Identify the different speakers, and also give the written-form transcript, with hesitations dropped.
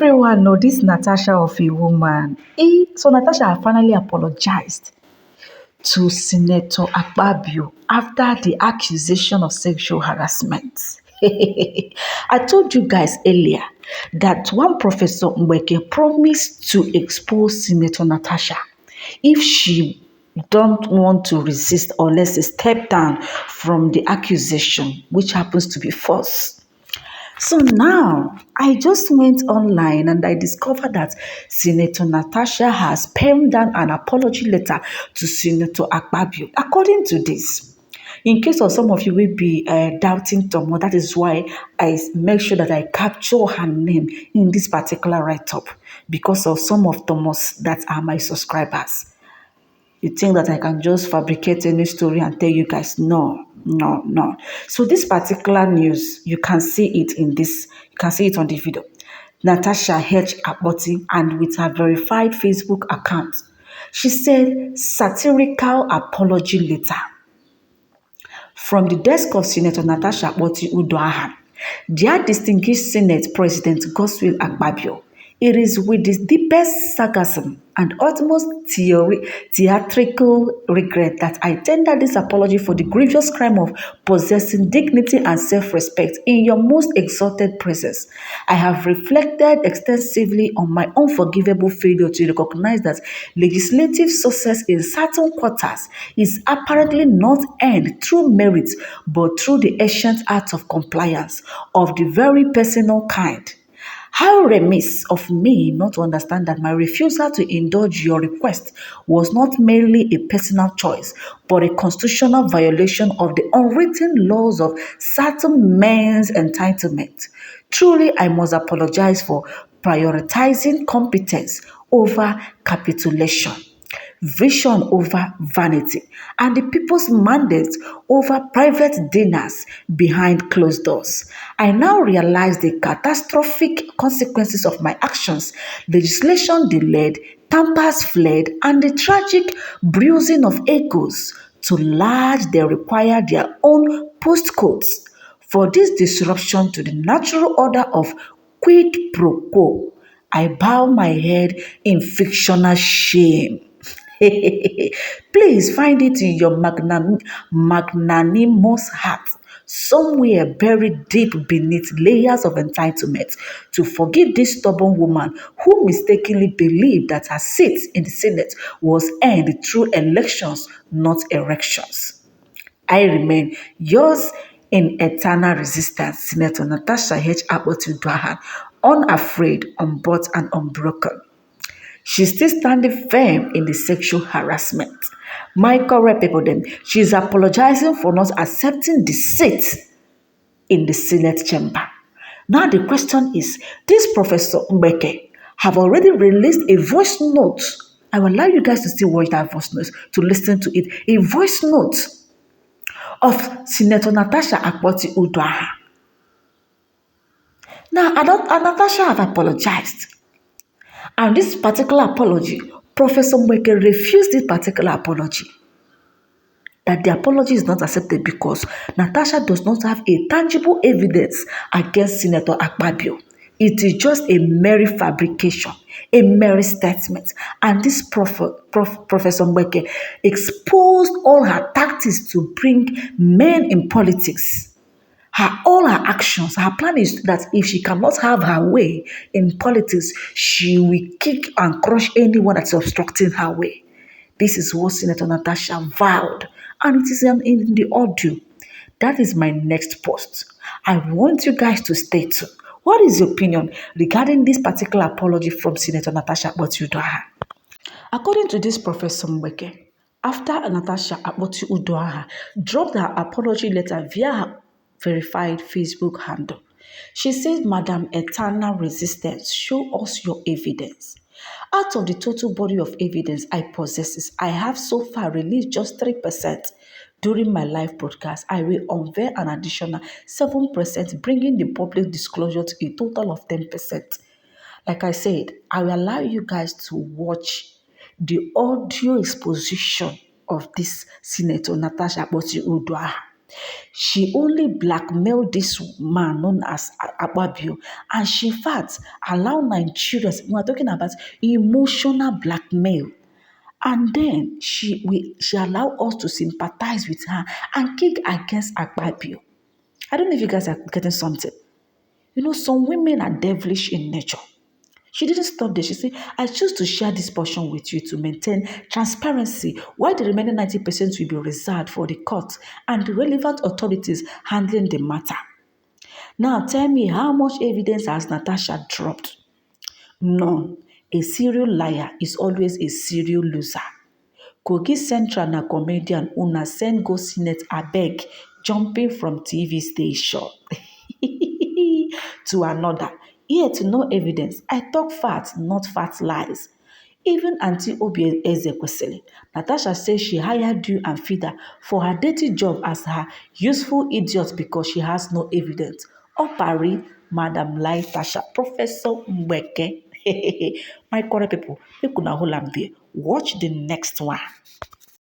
Speaker 1: Everyone know this Natasha of a woman. So Natasha finally apologized to Senator Akpabio after the accusation of sexual harassment. I told you guys earlier that one Professor Mbeke promised to expose Senator Natasha if she don't want to resist or let's say step down from the accusation, which happens to be false. So now I just went online and I discovered that Senator Natasha has penned down an apology letter to Senator Akpabio. According to this, in case of some of you will be doubting Tomo, that is why I make sure that I capture her name in this particular write-up because of some of Tomo's that are my subscribers. You think that I can just fabricate any story and tell you guys, no, no, no. So this particular news, you can see it in this, you can see it on the video. Natasha H. Akpoti, and with her verified Facebook account, she said, satirical apology letter from the desk of Senator Natasha Akpoti-Uduaghan, dear distinguished Senate President Godswill Akpabio, it is with the deepest sarcasm and utmost theatrical regret that I tender this apology for the grievous crime of possessing dignity and self-respect in your most exalted presence. I have reflected extensively on my unforgivable failure to recognize that legislative success in certain quarters is apparently not earned through merit but through the ancient art of compliance of the very personal kind. How remiss of me not to understand that my refusal to indulge your request was not merely a personal choice, but a constitutional violation of the unwritten laws of certain men's entitlement. Truly, I must apologize for prioritizing competence over capitulation, vision over vanity, and the people's mandate over private dinners behind closed doors. I now realize the catastrophic consequences of my actions, legislation delayed, tampers fled, and the tragic bruising of egos. To large, they require their own postcodes for this disruption to the natural order of quid pro quo. I bow my head in fictional shame. Please find it in your magnanimous heart, somewhere buried deep beneath layers of entitlement, to forgive this stubborn woman who mistakenly believed that her seat in the Senate was earned through elections, not erections. I remain yours in eternal resistance, Senator Natasha H. Akpoti-Uduaghan, unafraid, unbought, and unbroken. She's still standing firm in the sexual harassment. My correct people, then, she's apologizing for not accepting the seat in the Senate chamber. Now the question is, this Professor Mbeke have already released a voice note. I will allow you guys to still watch that voice note, to listen to it. A voice note of Senator Natasha Akpoti-Uduaghan. Now, Natasha have apologized. And this particular apology, Professor Mbeke refused this particular apology. That the apology is not accepted because Natasha does not have a tangible evidence against Senator Akpabio. It is just a mere fabrication, a mere statement. And this Professor Mbeke exposed all her tactics to bring men in politics. All her actions, her plan is that if she cannot have her way in politics, she will kick and crush anyone that's obstructing her way. This is what Senator Natasha vowed, and it is in the audio. That is my next post. I want you guys to stay tuned. What is your opinion regarding this particular apology from Senator Natasha Akpoti-Uduaghan? According to this Professor Mbeke, after Natasha Akpoti-Uduaghan dropped her apology letter via her verified Facebook handle, she said, Madam Eternal Resistance, show us your evidence. Out of the total body of evidence I possess, I have so far released just 3%. During my live broadcast, I will unveil an additional 7%, bringing the public disclosure to a total of 10%. Like I said, I will allow you guys to watch the audio exposition of this Senator Natasha Akpoti-Uduaghan. She only blackmailed this man known as Akpabio, and she, in fact, allowed Nigerians. We are talking about emotional blackmail. And then she allowed us to sympathize with her and kick against Akpabio. I don't know if you guys are getting something. You know, some women are devilish in nature. She didn't stop there. She said, I choose to share this portion with you to maintain transparency, while the remaining 90% will be reserved for the court and the relevant authorities handling the matter. Now, tell me, how much evidence has Natasha dropped? None. A serial liar is always a serial loser. Kogi Central na comedian una send go senate abeg, jumping from TV station to another. Here to no evidence. I talk facts, not fat lies. Even Auntie Obi Ezekwesili, Natasha says she hired you and feed her for her dirty job as her useful idiot because she has no evidence. Opari, Madam Tasha, Professor Mbeke. My correct people, make una hold am there. Watch the next one.